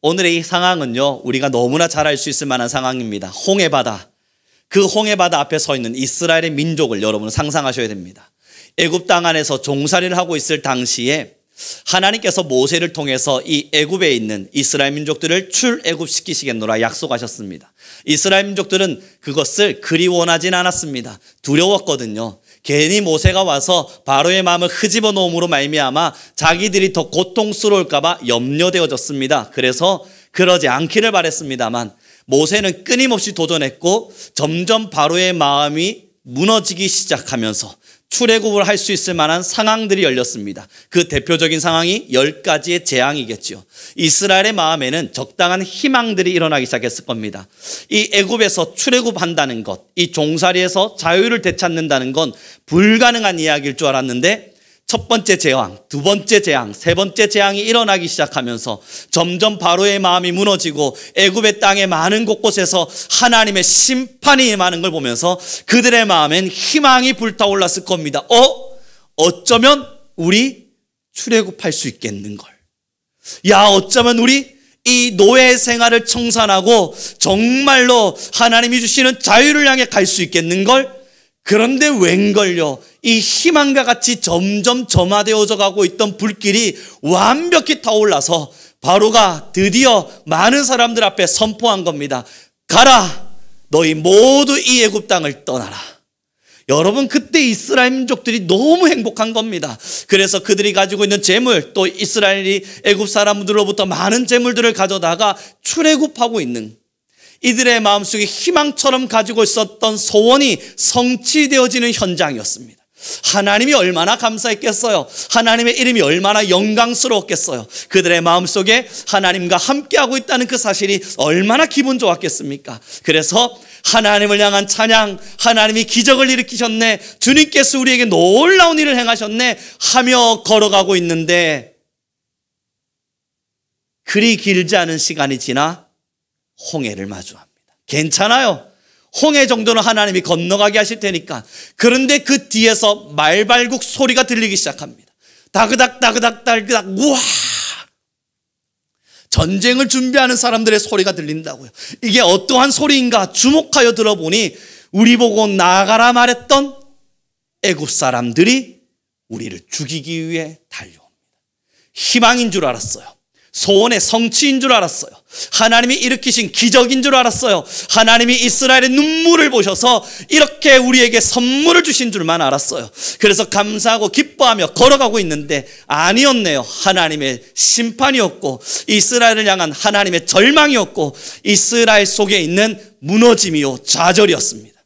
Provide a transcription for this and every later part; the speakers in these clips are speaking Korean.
오늘의 이 상황은요, 우리가 너무나 잘 알 수 있을 만한 상황입니다. 홍해바다. 그 홍해바다 앞에 서 있는 이스라엘의 민족을 여러분 상상하셔야 됩니다. 애굽 땅 안에서 종살이를 하고 있을 당시에 하나님께서 모세를 통해서 이 애굽에 있는 이스라엘 민족들을 출애굽시키시겠노라 약속하셨습니다. 이스라엘 민족들은 그것을 그리 원하진 않았습니다. 두려웠거든요. 괜히 모세가 와서 바로의 마음을 흐집어 놓음으로 말미암아 자기들이 더 고통스러울까 봐 염려되어졌습니다. 그래서 그러지 않기를 바랬습니다만 모세는 끊임없이 도전했고 점점 바로의 마음이 무너지기 시작하면서 출애굽을 할 수 있을 만한 상황들이 열렸습니다. 그 대표적인 상황이 10가지의 재앙이겠죠. 이스라엘의 마음에는 적당한 희망들이 일어나기 시작했을 겁니다. 이 애굽에서 출애굽한다는 것, 이 종살이에서 자유를 되찾는다는 건 불가능한 이야기일 줄 알았는데 첫 번째 재앙, 두 번째 재앙, 세 번째 재앙이 일어나기 시작하면서 점점 바로의 마음이 무너지고 애굽의 땅의 많은 곳곳에서 하나님의 심판이 임하는 걸 보면서 그들의 마음엔 희망이 불타올랐을 겁니다. 어쩌면 우리 출애굽할 수 있겠는걸. 야, 어쩌면 우리 이 노예 생활을 청산하고 정말로 하나님이 주시는 자유를 향해 갈 수 있겠는걸. 그런데 웬걸요, 이 희망과 같이 점점 점화되어져 가고 있던 불길이 완벽히 타올라서 바로가 드디어 많은 사람들 앞에 선포한 겁니다. 가라, 너희 모두 이 애굽 땅을 떠나라. 여러분, 그때 이스라엘 민족들이 너무 행복한 겁니다. 그래서 그들이 가지고 있는 재물, 또 이스라엘이 애굽 사람들로부터 많은 재물들을 가져다가 출애굽하고 있는 이들의 마음속에 희망처럼 가지고 있었던 소원이 성취되어지는 현장이었습니다. 하나님이 얼마나 감사했겠어요. 하나님의 이름이 얼마나 영광스러웠겠어요. 그들의 마음속에 하나님과 함께하고 있다는 그 사실이 얼마나 기분 좋았겠습니까? 그래서 하나님을 향한 찬양, 하나님이 기적을 일으키셨네, 주님께서 우리에게 놀라운 일을 행하셨네 하며 걸어가고 있는데 그리 길지 않은 시간이 지나 홍해를 마주합니다. 괜찮아요. 홍해 정도는 하나님이 건너가게 하실 테니까. 그런데 그 뒤에서 말발굽 소리가 들리기 시작합니다. 다그닥 다그닥 다그닥. 우와, 전쟁을 준비하는 사람들의 소리가 들린다고요. 이게 어떠한 소리인가 주목하여 들어보니 우리 보고 나가라 말했던 애굽 사람들이 우리를 죽이기 위해 달려옵니다. 희망인 줄 알았어요. 소원의 성취인 줄 알았어요. 하나님이 일으키신 기적인 줄 알았어요. 하나님이 이스라엘의 눈물을 보셔서 이렇게 우리에게 선물을 주신 줄만 알았어요. 그래서 감사하고 기뻐하며 걸어가고 있는데 아니었네요. 하나님의 심판이었고 이스라엘을 향한 하나님의 절망이었고 이스라엘 속에 있는 무너짐이요 좌절이었습니다.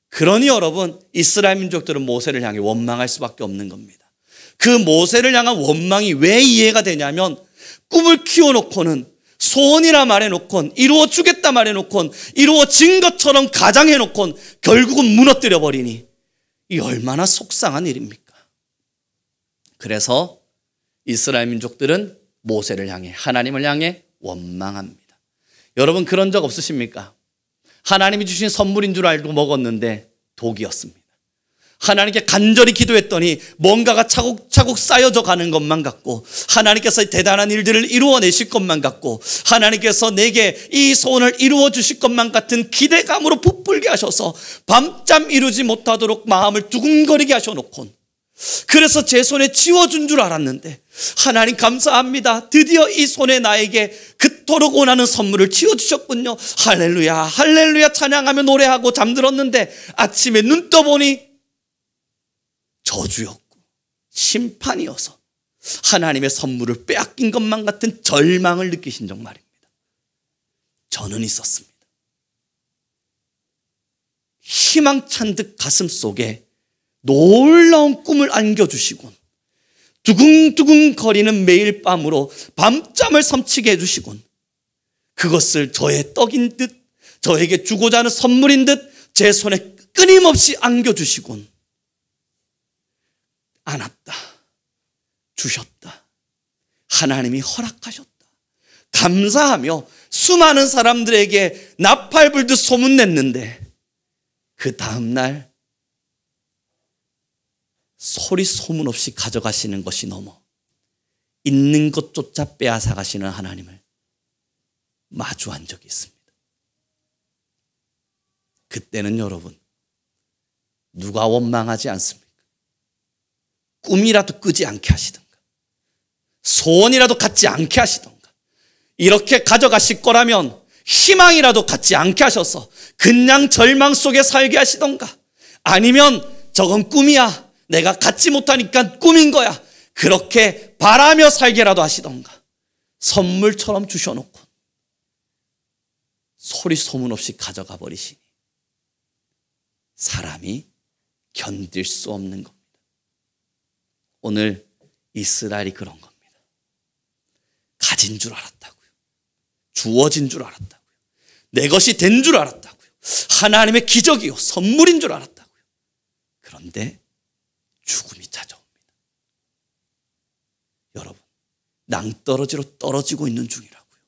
그러니 여러분, 이스라엘 민족들은 모세를 향해 원망할 수밖에 없는 겁니다. 그 모세를 향한 원망이 왜 이해가 되냐면 꿈을 키워놓고는 소원이라 말해놓곤 이루어주겠다 말해놓곤 이루어진 것처럼 가장해놓곤 결국은 무너뜨려버리니 이 얼마나 속상한 일입니까? 그래서 이스라엘 민족들은 모세를 향해, 하나님을 향해 원망합니다. 여러분, 그런 적 없으십니까? 하나님이 주신 선물인 줄 알고 먹었는데 독이었습니다. 하나님께 간절히 기도했더니 뭔가가 차곡차곡 쌓여져 가는 것만 같고, 하나님께서 대단한 일들을 이루어내실 것만 같고, 하나님께서 내게 이 소원을 이루어 주실 것만 같은 기대감으로 부풀게 하셔서 밤잠 이루지 못하도록 마음을 두근거리게 하셔놓곤, 그래서 제 손에 쥐어준 줄 알았는데 하나님 감사합니다. 드디어 이 손에 나에게 그토록 원하는 선물을 쥐어주셨군요. 할렐루야 할렐루야 찬양하며 노래하고 잠들었는데 아침에 눈 떠보니 저주였고 심판이어서 하나님의 선물을 빼앗긴 것만 같은 절망을 느끼신 적 말입니다. 저는 있었습니다. 희망찬 듯 가슴 속에 놀라운 꿈을 안겨주시곤, 두근두근 거리는 매일 밤으로 밤잠을 삼치게 해주시곤, 그것을 저의 떡인 듯, 저에게 주고자 하는 선물인 듯 제 손에 끊임없이 안겨주시곤, 안았다, 주셨다, 하나님이 허락하셨다, 감사하며 수많은 사람들에게 나팔 불듯 소문냈는데 그 다음날 소리 소문 없이 가져가시는 것이 넘어 있는 것조차 빼앗아 가시는 하나님을 마주한 적이 있습니다. 그때는 여러분 누가 원망하지 않습니까? 꿈이라도 끄지 않게 하시던가 소원이라도 갖지 않게 하시던가 이렇게 가져가실 거라면 희망이라도 갖지 않게 하셔서 그냥 절망 속에 살게 하시던가 아니면 저건 꿈이야 내가 갖지 못하니까 꿈인 거야 그렇게 바라며 살게라도 하시던가 선물처럼 주셔놓고 소리 소문 없이 가져가 버리시니 사람이 견딜 수 없는 겁니다. 오늘 이스라엘이 그런 겁니다. 가진 줄 알았다고요. 주어진 줄 알았다고요. 내 것이 된 줄 알았다고요. 하나님의 기적이요 선물인 줄 알았다고요. 그런데 죽음이 찾아옵니다. 여러분 낭떠러지로 떨어지고 있는 중이라고요.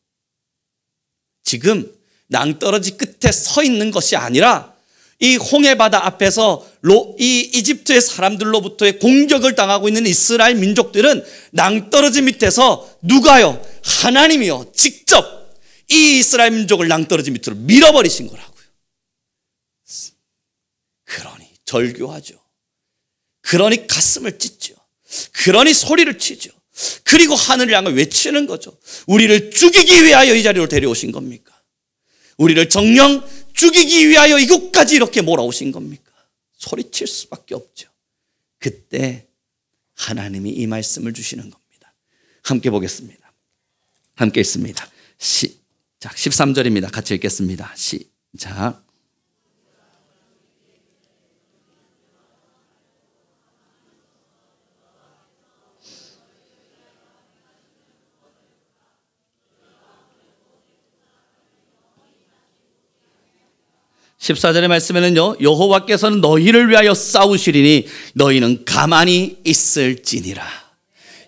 지금 낭떠러지 끝에 서 있는 것이 아니라 이 홍해바다 앞에서 이 이집트의 사람들로부터의 공격을 당하고 있는 이스라엘 민족들은 낭떠러지 밑에서 누가요? 하나님이요 직접 이 이스라엘 민족을 낭떠러지 밑으로 밀어버리신 거라고요. 그러니 절규하죠. 그러니 가슴을 찢죠. 그러니 소리를 치죠. 그리고 하늘을 향해 외치는 거죠. 우리를 죽이기 위하여 이 자리로 데려오신 겁니까? 우리를 정녕 죽이기 위하여 이곳까지 이렇게 몰아오신 겁니까? 소리칠 수밖에 없죠. 그때 하나님이 이 말씀을 주시는 겁니다. 함께 보겠습니다. 함께 읽습니다. 시작 13절입니다. 같이 읽겠습니다. 시작 14절의 말씀에는요 여호와께서는 너희를 위하여 싸우시리니 너희는 가만히 있을지니라.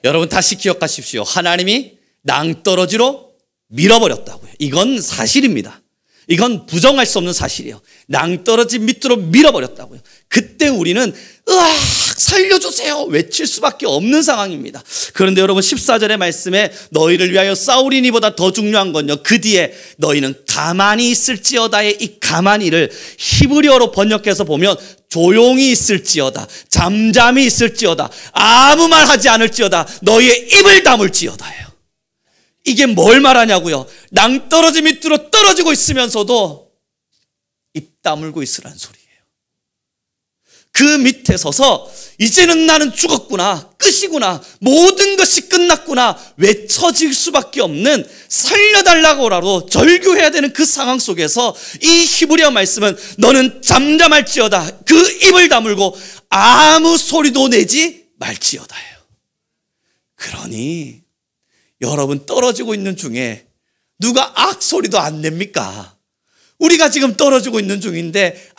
여러분 다시 기억하십시오. 하나님이 낭떠러지로 밀어버렸다고요. 이건 사실입니다. 이건 부정할 수 없는 사실이에요. 낭떠러지 밑으로 밀어버렸다고요. 그때 우리는 으악 살려주세요 외칠 수밖에 없는 상황입니다. 그런데 여러분 14절의 말씀에 너희를 위하여 싸우리니보다 더 중요한 건요 그 뒤에 너희는 가만히 있을지어다의 이 가만히를 히브리어로 번역해서 보면 조용히 있을지어다 잠잠히 있을지어다 아무 말 하지 않을지어다 너희의 입을 다물지어다예요. 이게 뭘 말하냐고요. 낭떠러지 밑으로 떨어지고 있으면서도 입 다물고 있으라는 소리예요. 그 밑에 서서 이제는 나는 죽었구나 끝이구나 모든 것이 끝났구나 외쳐질 수밖에 없는 살려달라고라도 절규해야 되는 그 상황 속에서 이 히브리어 말씀은 너는 잠잠할지어다 그 입을 다물고 아무 소리도 내지 말지어다예요. 그러니 여러분 떨어지고 있는 중에 누가 악 소리도 안 냅니까? 우리가 지금 떨어지고 있는 중인데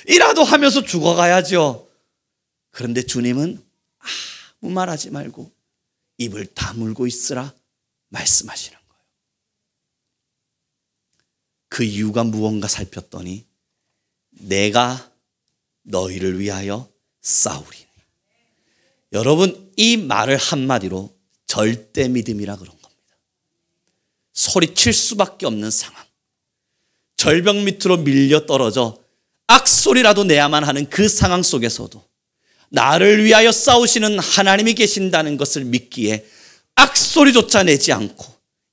이라도 하면서 죽어가야죠. 그런데 주님은 아무 말하지 말고 입을 다물고 있으라 말씀하시는 거예요. 그 이유가 무언가 살폈더니 내가 너희를 위하여 싸우리니. 여러분 이 말을 한마디로 절대 믿음이라 그런 겁니다. 소리칠 수밖에 없는 상황 절벽 밑으로 밀려 떨어져 악소리라도 내야만 하는 그 상황 속에서도 나를 위하여 싸우시는 하나님이 계신다는 것을 믿기에 악소리조차 내지 않고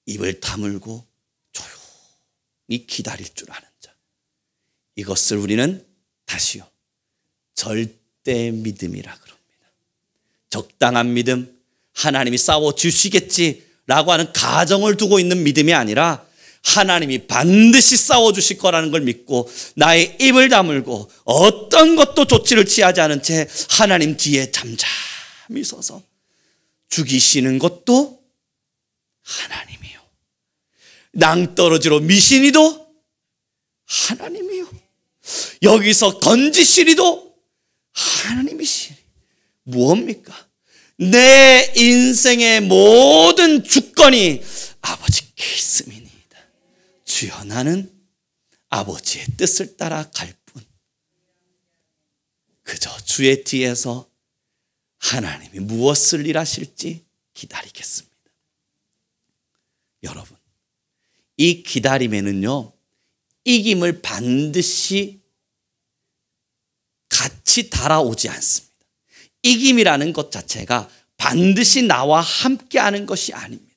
입을 다물고 조용히 기다릴 줄 아는 자. 이것을 우리는 다시요 절대 믿음이라 그럽니다. 적당한 믿음 하나님이 싸워주시겠지라고 하는 가정을 두고 있는 믿음이 아니라 하나님이 반드시 싸워주실 거라는 걸 믿고 나의 입을 다물고 어떤 것도 조치를 취하지 않은 채 하나님 뒤에 잠잠히 서서 죽이시는 것도 하나님이요 낭떠러지로 미시니도 하나님이요 여기서 건지시리도 하나님이시니 무엇입니까? 내 인생의 모든 주권이 아버지께 있음이니 주여 나는 아버지의 뜻을 따라 갈 뿐 그저 주의 뒤에서 하나님이 무엇을 일하실지 기다리겠습니다. 여러분 이 기다림에는요, 이김을 반드시 같이 달아오지 않습니다. 이김이라는 것 자체가 반드시 나와 함께하는 것이 아닙니다.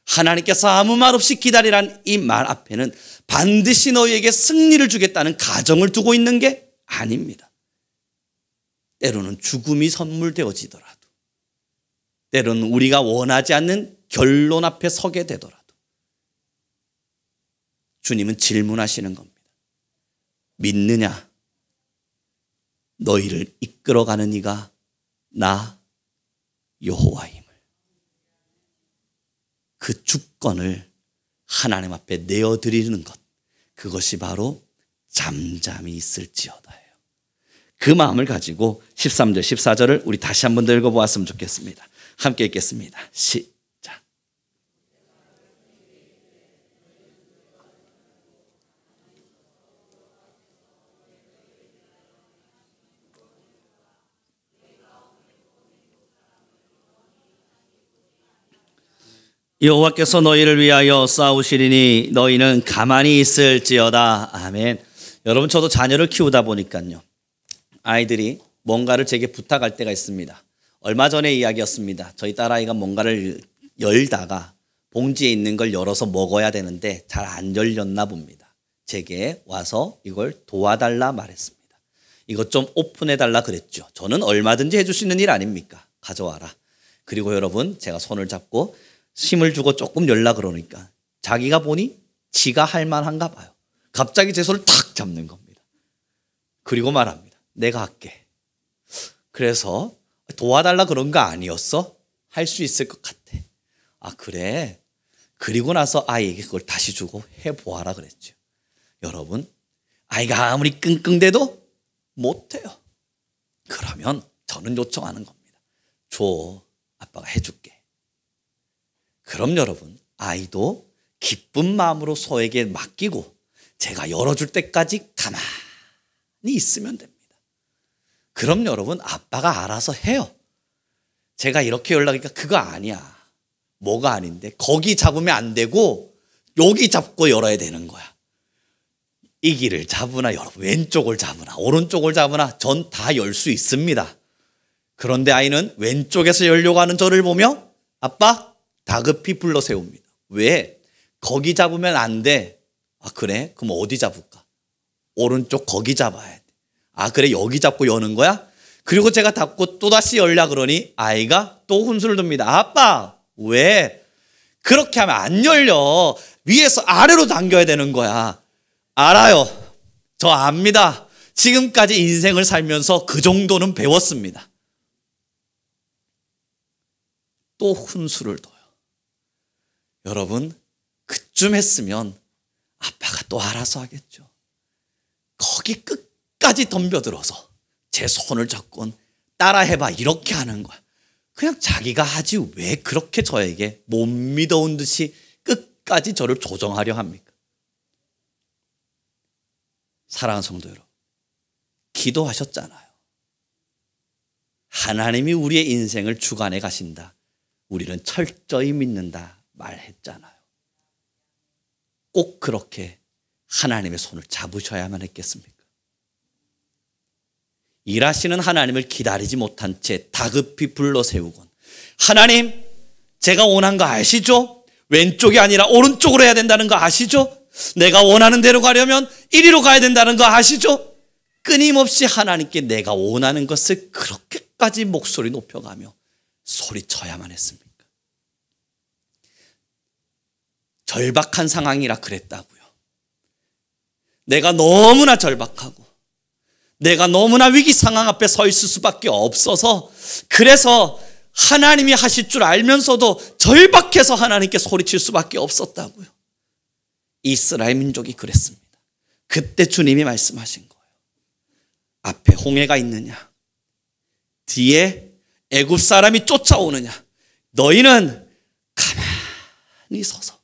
하나님께서 아무 말 없이 기다리라는 이 말 앞에는 반드시 너희에게 승리를 주겠다는 가정을 두고 있는 게 아닙니다. 때로는 죽음이 선물되어지더라도, 때로는 우리가 원하지 않는 결론 앞에 서게 되더라도 주님은 질문하시는 겁니다. 믿느냐? 너희를 이끌어가는 이가 나 여호와임을. 그 주권을 하나님 앞에 내어드리는 것, 그것이 바로 잠잠히 있을지어다예요. 그 마음을 가지고 13절 14절을 우리 다시 한 번 더 읽어보았으면 좋겠습니다. 함께 읽겠습니다. 시작. 여호와께서 너희를 위하여 싸우시리니 너희는 가만히 있을지어다. 아멘. 여러분, 저도 자녀를 키우다 보니까요, 아이들이 뭔가를 제게 부탁할 때가 있습니다. 얼마 전의 이야기였습니다. 저희 딸아이가 뭔가를 열다가 봉지에 있는 걸 열어서 먹어야 되는데 잘 안 열렸나 봅니다. 제게 와서 이걸 도와달라 말했습니다. 이것 좀 오픈해달라 그랬죠. 저는 얼마든지 해줄 수 있는 일 아닙니까? 가져와라. 그리고 여러분, 제가 손을 잡고 힘을 주고 조금 열라 그러니까 자기가 보니 지가 할 만한가 봐요. 갑자기 제 손을 탁 잡는 겁니다. 그리고 말합니다. 내가 할게. 그래서 도와달라 그런 거 아니었어? 할 수 있을 것 같아. 아, 그래? 그리고 나서 아이에게 그걸 다시 주고 해보아라 그랬죠. 여러분, 아이가 아무리 끙끙대도 못해요. 그러면 저는 요청하는 겁니다. 줘, 아빠가 해줄게. 그럼 여러분, 아이도 기쁜 마음으로 소에게 맡기고 제가 열어줄 때까지 가만히 있으면 됩니다. 그럼 여러분, 아빠가 알아서 해요. 제가 이렇게 연락하니까 그거 아니야. 뭐가 아닌데? 거기 잡으면 안 되고 여기 잡고 열어야 되는 거야. 이 길을 잡으나 여러분, 왼쪽을 잡으나 오른쪽을 잡으나 전 다 열 수 있습니다. 그런데 아이는 왼쪽에서 열려고 하는 저를 보며 아빠 다급히 불러 세웁니다. 왜? 거기 잡으면 안 돼. 아, 그래? 그럼 어디 잡을까? 오른쪽 거기 잡아야 돼. 아, 그래? 여기 잡고 여는 거야? 그리고 제가 닫고 또다시 열려 그러니 아이가 또 훈수를 둡니다. 아빠, 왜? 그렇게 하면 안 열려. 위에서 아래로 당겨야 되는 거야. 알아요. 저 압니다. 지금까지 인생을 살면서 그 정도는 배웠습니다. 또 훈수를 둬요. 여러분, 그쯤 했으면 아빠가 또 알아서 하겠죠. 거기 끝까지 덤벼들어서 제 손을 잡고 따라해봐 이렇게 하는 거야. 그냥 자기가 하지 왜 그렇게 저에게 못 믿어온 듯이 끝까지 저를 조정하려 합니까? 사랑하는 성도 여러분, 기도하셨잖아요. 하나님이 우리의 인생을 주관해 가신다. 우리는 철저히 믿는다 말했잖아요. 꼭 그렇게 하나님의 손을 잡으셔야만 했겠습니까? 일하시는 하나님을 기다리지 못한 채 다급히 불러 세우곤, 하나님, 제가 원한 거 아시죠? 왼쪽이 아니라 오른쪽으로 해야 된다는 거 아시죠? 내가 원하는 대로 가려면 이리로 가야 된다는 거 아시죠? 끊임없이 하나님께 내가 원하는 것을 그렇게까지 목소리 높여가며 소리쳐야만 했습니까? 절박한 상황이라 그랬다고요. 내가 너무나 절박하고 내가 너무나 위기 상황 앞에 서 있을 수밖에 없어서, 그래서 하나님이 하실 줄 알면서도 절박해서 하나님께 소리칠 수밖에 없었다고요. 이스라엘 민족이 그랬습니다. 그때 주님이 말씀하신 거예요. 앞에 홍해가 있느냐, 뒤에 애굽 사람이 쫓아오느냐, 너희는 가만히 서서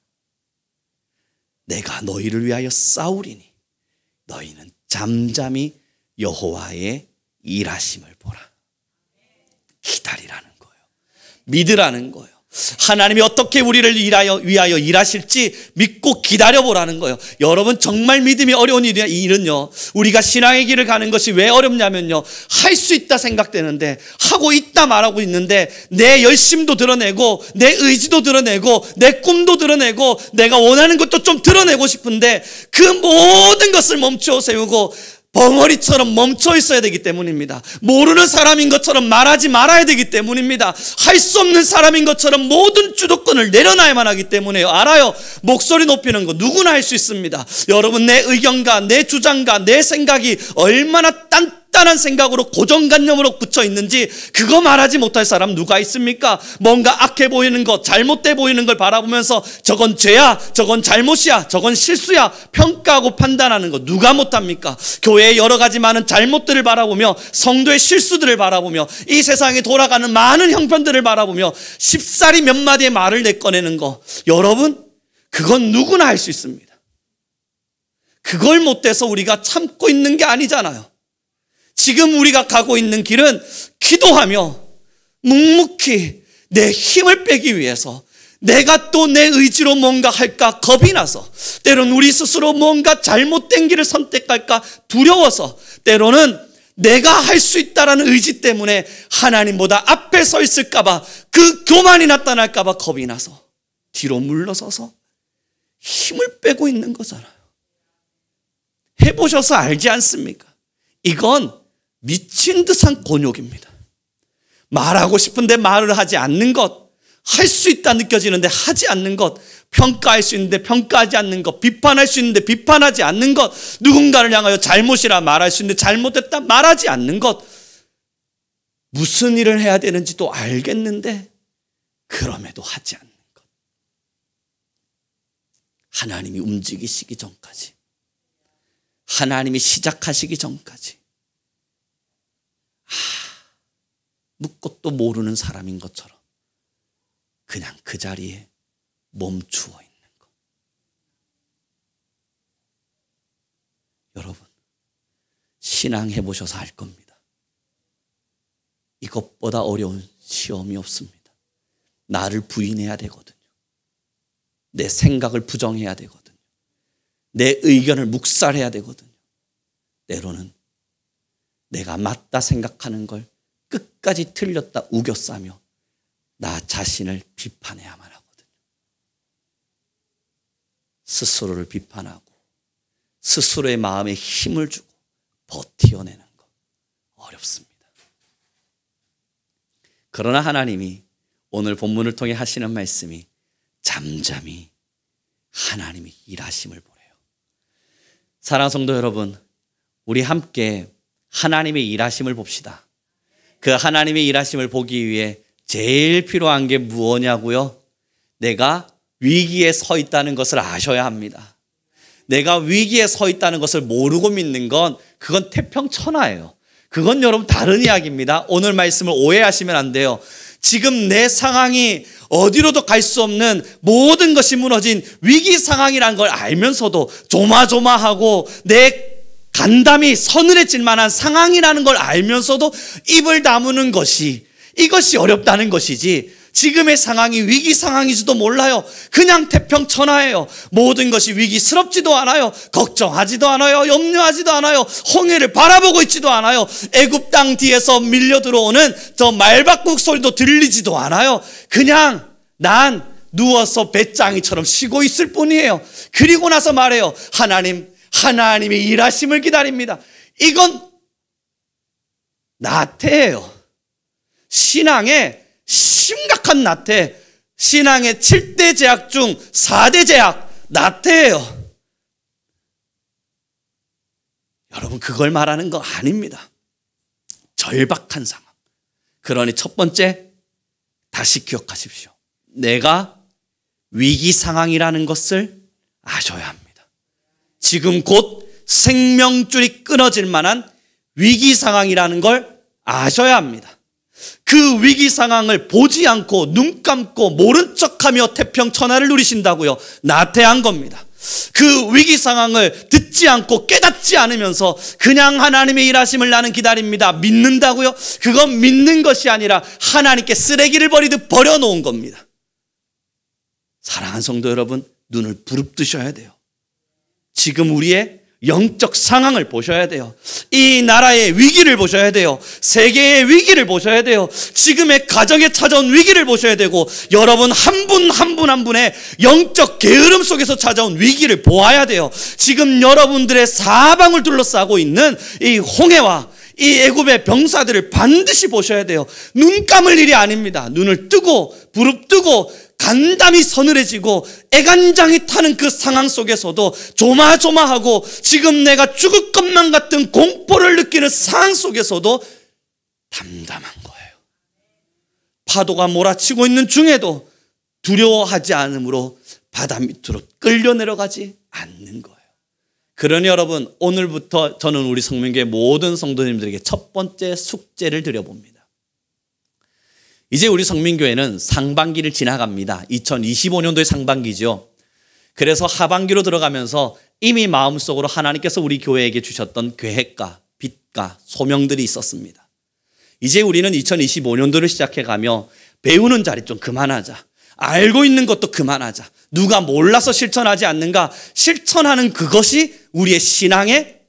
내가 너희를 위하여 싸우리니 너희는 잠잠히 여호와의 일하심을 보라. 기다리라는 거예요. 믿으라는 거예요. 하나님이 어떻게 우리를 위하여 일하실지 믿고 기다려보라는 거예요. 여러분, 정말 믿음이 어려운 일은요, 우리가 신앙의 길을 가는 것이 왜 어렵냐면요, 할 수 있다 생각되는데, 하고 있다 말하고 있는데, 내 열심도 드러내고 내 의지도 드러내고 내 꿈도 드러내고 내가 원하는 것도 좀 드러내고 싶은데 그 모든 것을 멈추어 세우고 벙어리처럼 멈춰 있어야 되기 때문입니다. 모르는 사람인 것처럼 말하지 말아야 되기 때문입니다. 할 수 없는 사람인 것처럼 모든 주도권을 내려놔야만 하기 때문에요. 알아요. 목소리 높이는 거 누구나 할 수 있습니다. 여러분, 내 의견과 내 주장과 내 생각이 얼마나 단단한 생각으로 고정관념으로 붙여 있는지 그거 말하지 못할 사람 누가 있습니까? 뭔가 악해 보이는 것, 잘못돼 보이는 걸 바라보면서 저건 죄야, 저건 잘못이야, 저건 실수야 평가하고 판단하는 거 누가 못합니까? 교회의 여러 가지 많은 잘못들을 바라보며, 성도의 실수들을 바라보며, 이 세상에 돌아가는 많은 형편들을 바라보며 쉽사리 몇 마디의 말을 내꺼내는 거, 여러분, 그건 누구나 할 수 있습니다. 그걸 못해서 우리가 참고 있는 게 아니잖아요. 지금 우리가 가고 있는 길은 기도하며 묵묵히 내 힘을 빼기 위해서, 내가 또 내 의지로 뭔가 할까 겁이 나서, 때로는 우리 스스로 뭔가 잘못된 길을 선택할까 두려워서, 때로는 내가 할 수 있다라는 의지 때문에 하나님보다 앞에 서 있을까봐, 그 교만이 나타날까봐 겁이 나서 뒤로 물러서서 힘을 빼고 있는 거잖아요. 해보셔서 알지 않습니까? 이건 미친 듯한 곤욕입니다. 말하고 싶은데 말을 하지 않는 것, 할 수 있다 느껴지는데 하지 않는 것, 평가할 수 있는데 평가하지 않는 것, 비판할 수 있는데 비판하지 않는 것, 누군가를 향하여 잘못이라 말할 수 있는데 잘못했다 말하지 않는 것, 무슨 일을 해야 되는지도 알겠는데 그럼에도 하지 않는 것. 하나님이 움직이시기 전까지, 하나님이 시작하시기 전까지 묻고도 모르는 사람인 것처럼 그냥 그 자리에 멈추어 있는 것. 여러분, 신앙 해보셔서 알 겁니다. 이것보다 어려운 시험이 없습니다. 나를 부인해야 되거든요. 내 생각을 부정해야 되거든요. 내 의견을 묵살해야 되거든요. 때로는 내가 맞다 생각하는 걸 끝까지 틀렸다 우겨싸며 나 자신을 비판해야만 하거든요. 스스로를 비판하고 스스로의 마음에 힘을 주고 버티어내는 거 어렵습니다. 그러나 하나님이 오늘 본문을 통해 하시는 말씀이 잠잠히 하나님이 일하심을 보래요. 사랑하는 성도 여러분, 우리 함께 하나님의 일하심을 봅시다. 그 하나님의 일하심을 보기 위해 제일 필요한 게 무엇냐고요? 내가 위기에 서 있다는 것을 아셔야 합니다. 내가 위기에 서 있다는 것을 모르고 믿는 건 그건 태평천하예요. 그건 여러분 다른 이야기입니다. 오늘 말씀을 오해하시면 안 돼요. 지금 내 상황이 어디로도 갈 수 없는 모든 것이 무너진 위기 상황이라는 걸 알면서도 조마조마하고 내 간담이 서늘해질 만한 상황이라는 걸 알면서도 입을 다무는 것이, 이것이 어렵다는 것이지, 지금의 상황이 위기 상황인지도 몰라요. 그냥 태평천하예요. 모든 것이 위기스럽지도 않아요. 걱정하지도 않아요. 염려하지도 않아요. 홍해를 바라보고 있지도 않아요. 애굽 땅 뒤에서 밀려 들어오는 저 말박국 소리도 들리지도 않아요. 그냥 난 누워서 배짱이처럼 쉬고 있을 뿐이에요. 그리고 나서 말해요. 하나님의 일하심을 기다립니다. 이건 나태예요. 신앙의 심각한 나태, 신앙의 7대 죄악 중 4대 죄악, 나태예요. 여러분, 그걸 말하는 거 아닙니다. 절박한 상황. 그러니 첫 번째, 다시 기억하십시오. 내가 위기 상황이라는 것을 아셔야 합니다. 지금 곧 생명줄이 끊어질 만한 위기 상황이라는 걸 아셔야 합니다. 그 위기 상황을 보지 않고 눈 감고 모른 척하며 태평천하를 누리신다고요? 나태한 겁니다. 그 위기 상황을 듣지 않고 깨닫지 않으면서 그냥 하나님의 일하심을 나는 기다립니다. 믿는다고요? 그건 믿는 것이 아니라 하나님께 쓰레기를 버리듯 버려놓은 겁니다. 사랑하는 성도 여러분, 눈을 부릅뜨셔야 돼요. 지금 우리의 영적 상황을 보셔야 돼요. 이 나라의 위기를 보셔야 돼요. 세계의 위기를 보셔야 돼요. 지금의 가정에 찾아온 위기를 보셔야 되고, 여러분 한 분 한 분 한 분의 영적 게으름 속에서 찾아온 위기를 보아야 돼요. 지금 여러분들의 사방을 둘러싸고 있는 이 홍해와 이 애굽의 병사들을 반드시 보셔야 돼요. 눈 감을 일이 아닙니다. 눈을 뜨고 부릅뜨고 간담이 서늘해지고 애간장이 타는 그 상황 속에서도 조마조마하고 지금 내가 죽을 것만 같은 공포를 느끼는 상황 속에서도 담담한 거예요. 파도가 몰아치고 있는 중에도 두려워하지 않으므로 바다 밑으로 끌려 내려가지 않는 거예요. 그러니 여러분, 오늘부터 저는 우리 성민교회 모든 성도님들에게 첫 번째 숙제를 드려봅니다. 이제 우리 성민교회는 상반기를 지나갑니다. 2025년도의 상반기죠. 그래서 하반기로 들어가면서 이미 마음속으로 하나님께서 우리 교회에게 주셨던 계획과 빛과 소명들이 있었습니다. 이제 우리는 2025년도를 시작해가며 배우는 자리 좀 그만하자. 알고 있는 것도 그만하자. 누가 몰라서 실천하지 않는가? 실천하는 그것이 우리의 신앙의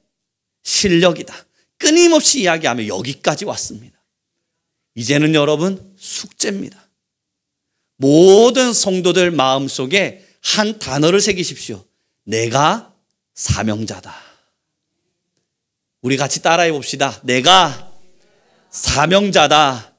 실력이다. 끊임없이 이야기하며 여기까지 왔습니다. 이제는 여러분 숙제입니다. 모든 성도들 마음속에 한 단어를 새기십시오. 내가 사명자다. 우리 같이 따라해 봅시다. 내가 사명자다.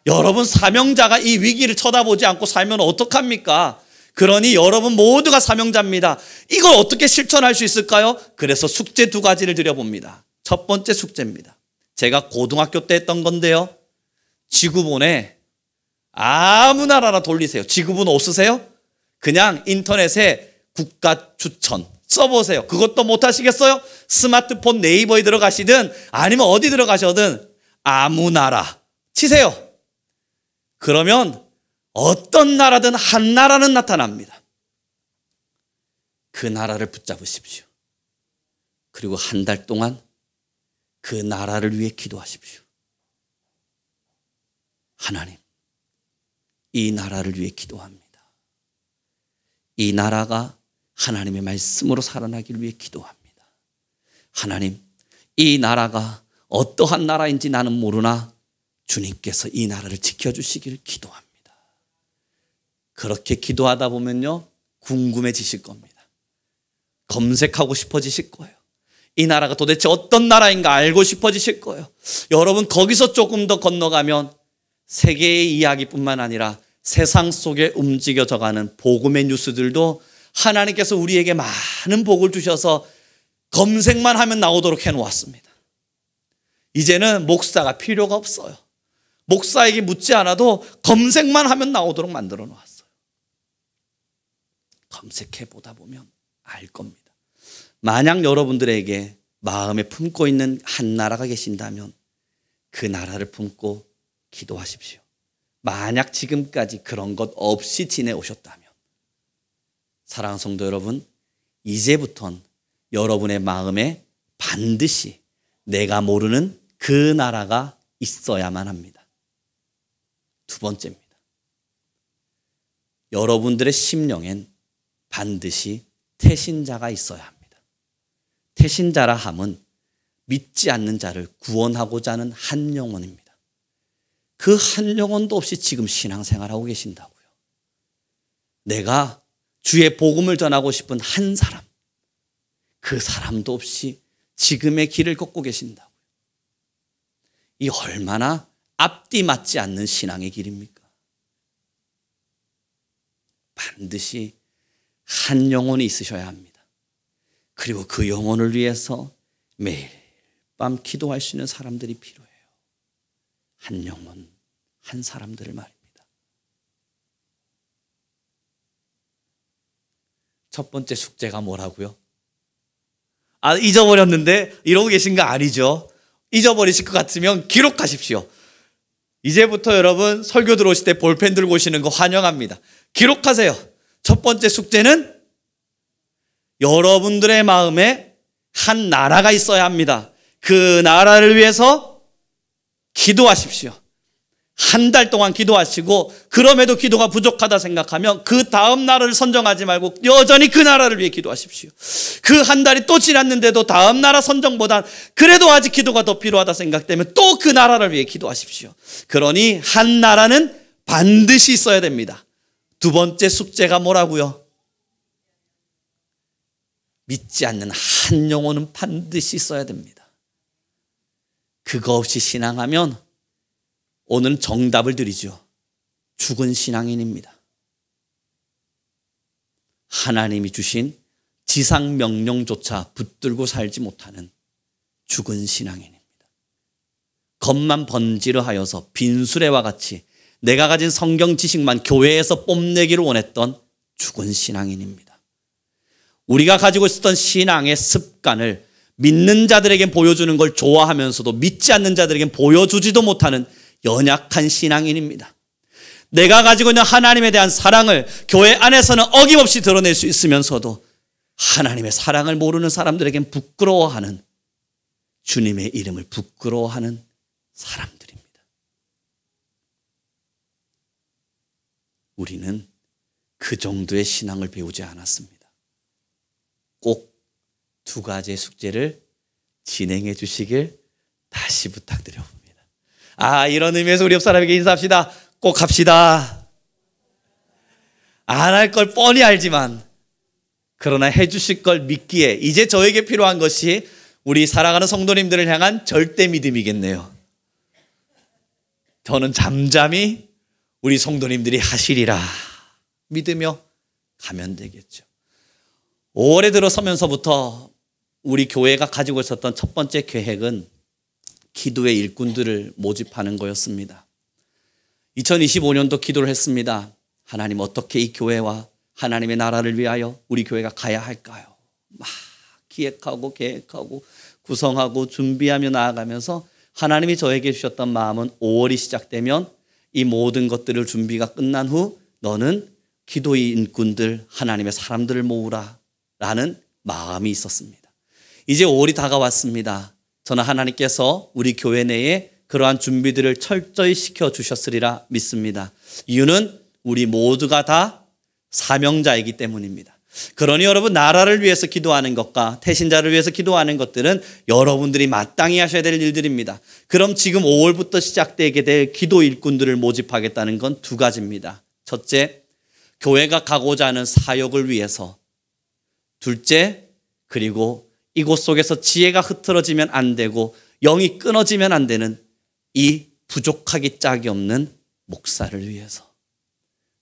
여러분, 사명자가 이 위기를 쳐다보지 않고 살면 어떡합니까? 그러니 여러분 모두가 사명자입니다. 이걸 어떻게 실천할 수 있을까요? 그래서 숙제 2가지를 드려봅니다. 첫 번째 숙제입니다. 제가 고등학교 때 했던 건데요. 지구본에 아무 나라나 돌리세요. 지구본 없으세요? 그냥 인터넷에 국가 추천 써보세요. 그것도 못하시겠어요? 스마트폰 네이버에 들어가시든 아니면 어디 들어가셔든 아무 나라 치세요. 그러면 어떤 나라든 한 나라는 나타납니다. 그 나라를 붙잡으십시오. 그리고 한 달 동안 그 나라를 위해 기도하십시오. 하나님, 이 나라를 위해 기도합니다. 이 나라가 하나님의 말씀으로 살아나기를 위해 기도합니다. 하나님, 이 나라가 어떠한 나라인지 나는 모르나 주님께서 이 나라를 지켜주시기를 기도합니다. 그렇게 기도하다 보면요, 궁금해지실 겁니다. 검색하고 싶어지실 거예요. 이 나라가 도대체 어떤 나라인가 알고 싶어지실 거예요. 여러분, 거기서 조금 더 건너가면 세계의 이야기뿐만 아니라 세상 속에 움직여져가는 복음의 뉴스들도 하나님께서 우리에게 많은 복을 주셔서 검색만 하면 나오도록 해놓았습니다. 이제는 목사가 필요가 없어요. 목사에게 묻지 않아도 검색만 하면 나오도록 만들어 놓았어요. 검색해 보다 보면 알 겁니다. 만약 여러분들에게 마음에 품고 있는 한 나라가 계신다면 그 나라를 품고 기도하십시오. 만약 지금까지 그런 것 없이 지내오셨다면, 사랑하는 성도 여러분, 이제부턴 여러분의 마음에 반드시 내가 모르는 그 나라가 있어야만 합니다. 2번째입니다. 여러분들의 심령엔 반드시 태신자가 있어야 합니다. 태신자라 함은 믿지 않는 자를 구원하고자 하는 한 영혼입니다. 그 한 영혼도 없이 지금 신앙생활하고 계신다고요. 내가 주의 복음을 전하고 싶은 한 사람, 그 사람도 없이 지금의 길을 걷고 계신다고요. 이 얼마나 앞뒤 맞지 않는 신앙의 길입니까? 반드시 한 영혼이 있으셔야 합니다. 그리고 그 영혼을 위해서 매일 밤 기도할 수 있는 사람들이 필요해요. 한 영혼, 한 사람들을 말입니다. 첫 번째 숙제가 뭐라고요? 잊어버렸는데 이러고 계신 거 아니죠? 잊어버리실 것 같으면 기록하십시오. 이제부터 여러분 설교 들어오실 때 볼펜 들고 오시는 거 환영합니다. 기록하세요. 첫 번째 숙제는 여러분들의 마음에 한 나라가 있어야 합니다. 그 나라를 위해서 기도하십시오. 한 달 동안 기도하시고 그럼에도 기도가 부족하다 생각하면 그 다음 나라를 선정하지 말고 여전히 그 나라를 위해 기도하십시오. 그 한 달이 또 지났는데도 다음 나라 선정보단 그래도 아직 기도가 더 필요하다 생각되면 또 그 나라를 위해 기도하십시오. 그러니 한 나라는 반드시 있어야 됩니다. 두 번째 숙제가 뭐라고요? 믿지 않는 한 영혼은 반드시 있어야 됩니다. 그거 없이 신앙하면 오늘 정답을 드리죠. 죽은 신앙인입니다. 하나님이 주신 지상 명령조차 붙들고 살지 못하는 죽은 신앙인입니다. 겉만 번지르 하여서 빈수레와 같이 내가 가진 성경 지식만 교회에서 뽐내기를 원했던 죽은 신앙인입니다. 우리가 가지고 있었던 신앙의 습관을 믿는 자들에게 보여주는 걸 좋아하면서도 믿지 않는 자들에게 보여주지도 못하는 연약한 신앙인입니다. 내가 가지고 있는 하나님에 대한 사랑을 교회 안에서는 어김없이 드러낼 수 있으면서도 하나님의 사랑을 모르는 사람들에겐 부끄러워하는, 주님의 이름을 부끄러워하는 사람들입니다. 우리는 그 정도의 신앙을 배우지 않았습니다. 꼭 두 가지의 숙제를 진행해 주시길 다시 부탁드려봅니다. 이런 의미에서 우리 옆 사람에게 인사합시다. 꼭 합시다. 안 할 걸 뻔히 알지만 그러나 해주실 걸 믿기에 이제 저에게 필요한 것이 우리 살아가는 성도님들을 향한 절대 믿음이겠네요. 저는 잠잠히 우리 성도님들이 하시리라 믿으며 가면 되겠죠. 5월에 들어서면서부터 우리 교회가 가지고 있었던 첫 번째 계획은 기도의 일꾼들을 모집하는 거였습니다. 2025년도 기도를 했습니다. 하나님, 어떻게 이 교회와 하나님의 나라를 위하여 우리 교회가 가야 할까요? 막 기획하고 계획하고 구성하고 준비하며 나아가면서 하나님이 저에게 주셨던 마음은 5월이 시작되면 이 모든 것들을 준비가 끝난 후 너는 기도의 일꾼들, 하나님의 사람들을 모으라 라는 마음이 있었습니다. 이제 5월이 다가왔습니다. 저는 하나님께서 우리 교회 내에 그러한 준비들을 철저히 시켜주셨으리라 믿습니다. 이유는 우리 모두가 다 사명자이기 때문입니다. 그러니 여러분, 나라를 위해서 기도하는 것과 태신자를 위해서 기도하는 것들은 여러분들이 마땅히 하셔야 될 일들입니다. 그럼 지금 5월부터 시작되게 될 기도 일꾼들을 모집하겠다는 건 두 가지입니다. 첫째, 교회가 가고자 하는 사역을 위해서. 둘째, 그리고 이곳 속에서 지혜가 흐트러지면 안 되고 영이 끊어지면 안 되는 이 부족하기 짝이 없는 목사를 위해서.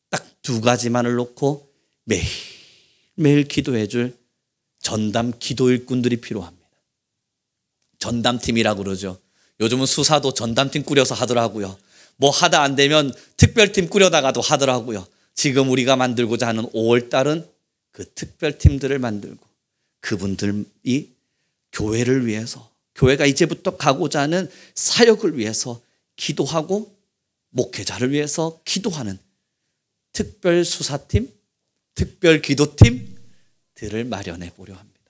딱 두 가지만을 놓고 매일 기도해 줄 전담 기도 일꾼들이 필요합니다. 전담팀이라고 그러죠. 요즘은 수사도 전담팀 꾸려서 하더라고요. 뭐 하다 안 되면 특별팀 꾸려다가도 하더라고요. 지금 우리가 만들고자 하는 5월달은 그 특별팀들을 만들고 그분들이 교회를 위해서, 교회가 이제부터 가고자 하는 사역을 위해서 기도하고 목회자를 위해서 기도하는 특별 수사팀, 특별 기도팀들을 마련해 보려 합니다.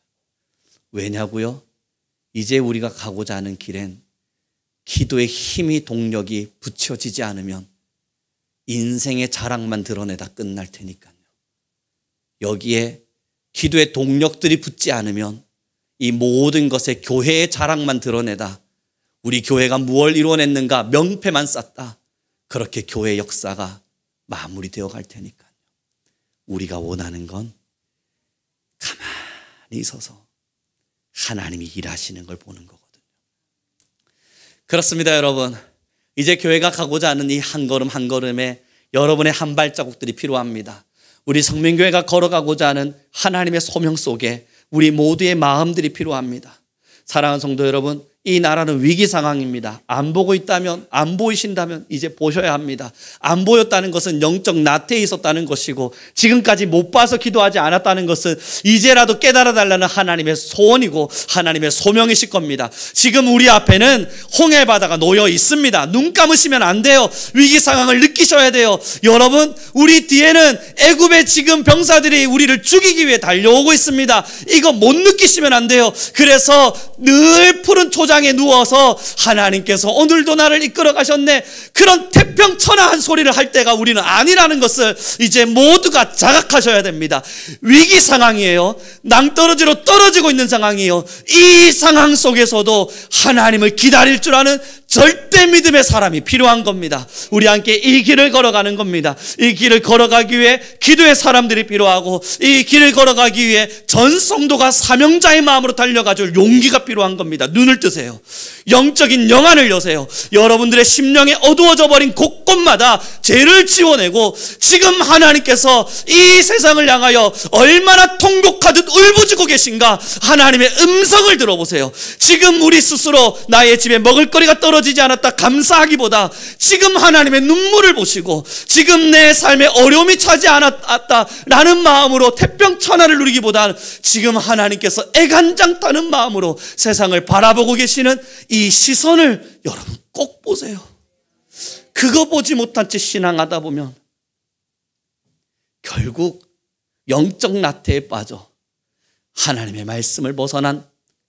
왜냐고요? 이제 우리가 가고자 하는 길엔 기도의 힘이, 동력이 붙여지지 않으면 인생의 자랑만 드러내다 끝날 테니까요. 여기에 기도의 동력들이 붙지 않으면 이 모든 것에 교회의 자랑만 드러내다 우리 교회가 무엇을 이루어냈는가 명패만 쌓다, 그렇게 교회의 역사가 마무리되어 갈 테니까요. 우리가 원하는 건 가만히 있어서 하나님이 일하시는 걸 보는 거거든요. 그렇습니다, 여러분. 이제 교회가 가고자 하는 이 한 걸음 한 걸음에 여러분의 한 발자국들이 필요합니다. 우리 성민교회가 걸어가고자 하는 하나님의 소명 속에 우리 모두의 마음들이 필요합니다. 사랑하는 성도 여러분, 이 나라는 위기 상황입니다. 안 보고 있다면, 안 보이신다면 이제 보셔야 합니다. 안 보였다는 것은 영적 나태에 있었다는 것이고, 지금까지 못 봐서 기도하지 않았다는 것은 이제라도 깨달아 달라는 하나님의 소원이고 하나님의 소명이실 겁니다. 지금 우리 앞에는 홍해 바다가 놓여 있습니다. 눈 감으시면 안 돼요. 위기 상황을 느끼셔야 돼요. 여러분, 우리 뒤에는 애굽의 지금 병사들이 우리를 죽이기 위해 달려오고 있습니다. 이거 못 느끼시면 안 돼요. 그래서 늘 푸른 초장 기도장에 누워서 하나님께서 오늘도 나를 이끌어 가셨네, 그런 태평천하한 소리를 할 때가 우리는 아니라는 것을 이제 모두가 자각하셔야 됩니다. 위기 상황이에요. 낭떠러지로 떨어지고 있는 상황이에요. 이 상황 속에서도 하나님을 기다릴 줄 아는 절대 믿음의 사람이 필요한 겁니다. 우리 함께 이 길을 걸어가는 겁니다. 이 길을 걸어가기 위해 기도의 사람들이 필요하고, 이 길을 걸어가기 위해 전 성도가 사명자의 마음으로 달려가줄 용기가 필요한 겁니다. 눈을 뜨세요. 영적인 영안을 여세요. 여러분들의 심령에 어두워져 버린 곳곳마다 죄를 지워내고, 지금 하나님께서 이 세상을 향하여 얼마나 통곡하듯 울부짖고 계신가, 하나님의 음성을 들어보세요. 지금 우리 스스로 나의 집에 먹을거리가 떨어지지 않았다 감사하기보다, 지금 하나님의 눈물을 보시고 지금 내 삶에 어려움이 차지 않았다 라는 마음으로 태평천하를 누리기보다, 지금 하나님께서 애간장 타는 마음으로 세상을 바라보고 계시는 이 시선을 여러분 꼭 보세요. 그거 보지 못한 채 신앙하다 보면 결국 영적 나태에 빠져 하나님의 말씀을 벗어난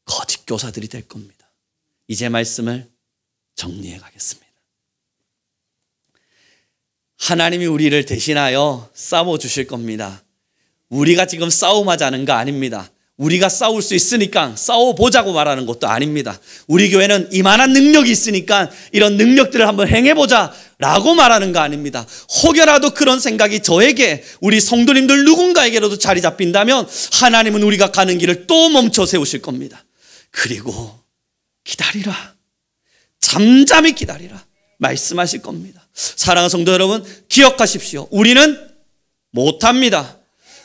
거짓 교사들이 될 겁니다. 이제 말씀을 정리해 가겠습니다. 하나님이 우리를 대신하여 싸워 주실 겁니다. 우리가 지금 싸움하자는 거 아닙니다. 우리가 싸울 수 있으니까 싸워보자고 말하는 것도 아닙니다. 우리 교회는 이만한 능력이 있으니까 이런 능력들을 한번 행해보자 라고 말하는 거 아닙니다. 혹여라도 그런 생각이 저에게, 우리 성도님들 누군가에게라도 자리 잡힌다면 하나님은 우리가 가는 길을 또 멈춰 세우실 겁니다. 그리고 기다리라, 잠잠히 기다리라 말씀하실 겁니다. 사랑하는 성도 여러분, 기억하십시오. 우리는 못합니다.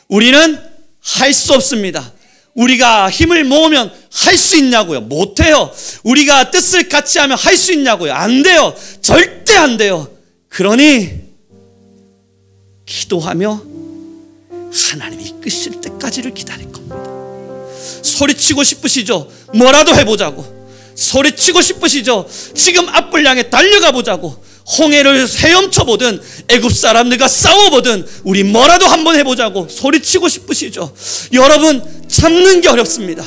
우리는 할 수 없습니다. 우리가 힘을 모으면 할 수 있냐고요? 못해요. 우리가 뜻을 같이 하면 할 수 있냐고요? 안 돼요. 절대 안 돼요. 그러니 기도하며 하나님이 이끄실 때까지를 기다릴 겁니다. 소리치고 싶으시죠? 뭐라도 해보자고. 소리치고 싶으시죠? 지금 앞을 향해 달려가 보자고. 홍해를 헤엄쳐보든 애굽 사람들과 싸워보든 우리 뭐라도 한번 해보자고 소리치고 싶으시죠? 여러분, 참는 게 어렵습니다.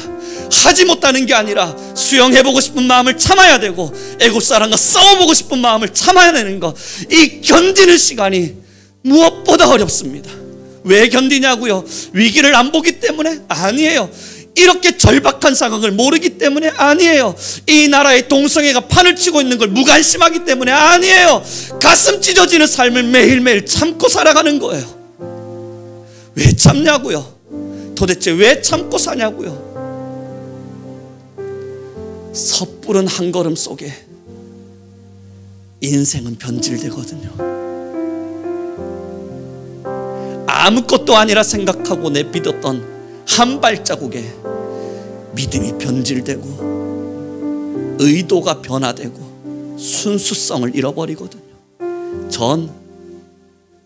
하지 못하는 게 아니라 수영해보고 싶은 마음을 참아야 되고, 애굽 사람과 싸워보고 싶은 마음을 참아야 되는 것, 이 견디는 시간이 무엇보다 어렵습니다. 왜 견디냐고요? 위기를 안 보기 때문에? 아니에요. 이렇게 절박한 상황을 모르기 때문에? 아니에요. 이 나라의 동성애가 판을 치고 있는 걸 무관심하기 때문에? 아니에요. 가슴 찢어지는 삶을 매일매일 참고 살아가는 거예요. 왜 참냐고요? 도대체 왜 참고 사냐고요? 섣부른 한 걸음 속에 인생은 변질되거든요. 아무것도 아니라 생각하고 내비뒀던 한 발자국에 믿음이 변질되고 의도가 변화되고 순수성을 잃어버리거든요. 전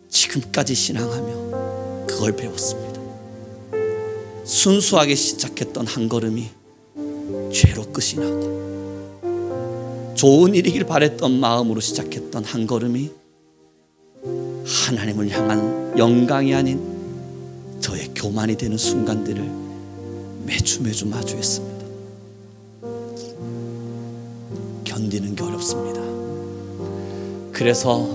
지금까지 신앙하며 그걸 배웠습니다. 순수하게 시작했던 한 걸음이 죄로 끝이 나고, 좋은 일이길 바랬던 마음으로 시작했던 한 걸음이 하나님을 향한 영광이 아닌 저의 교만이 되는 순간들을 매주 마주했습니다. 견디는 게 어렵습니다. 그래서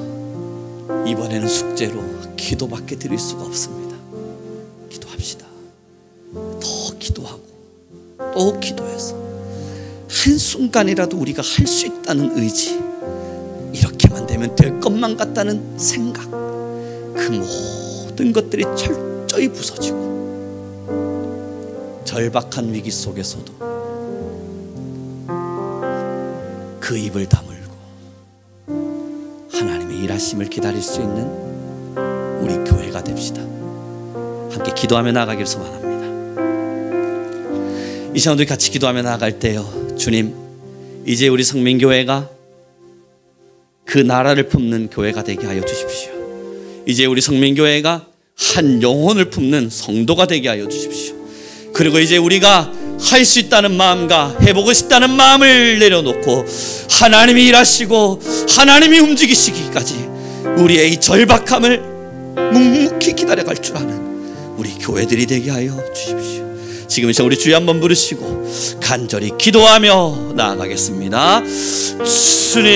이번에는 숙제로 기도밖에 드릴 수가 없습니다. 기도합시다. 더 기도하고 또 기도해서 한순간이라도 우리가 할 수 있다는 의지, 이렇게만 되면 될 것만 같다는 생각, 그 모든 것들이 철저히 부서지고 절박한 위기 속에서도 그 입을 다물고 하나님의 일하심을 기다릴 수 있는 우리 교회가 됩시다. 함께 기도하며 나아가길 소망합니다. 이 시간 우리 같이 기도하며 나아갈 때요, 주님, 이제 우리 성민교회가 그 나라를 품는 교회가 되게 하여 주십시오. 이제 우리 성민교회가 한 영혼을 품는 성도가 되게 하여 주십시오. 그리고 이제 우리가 할 수 있다는 마음과 해보고 싶다는 마음을 내려놓고 하나님이 일하시고 하나님이 움직이시기까지 우리의 이 절박함을 묵묵히 기다려갈 줄 아는 우리 교회들이 되게 하여 주십시오. 지금 이 시간 우리 주여 한번 부르시고 간절히 기도하며 나아가겠습니다. 주님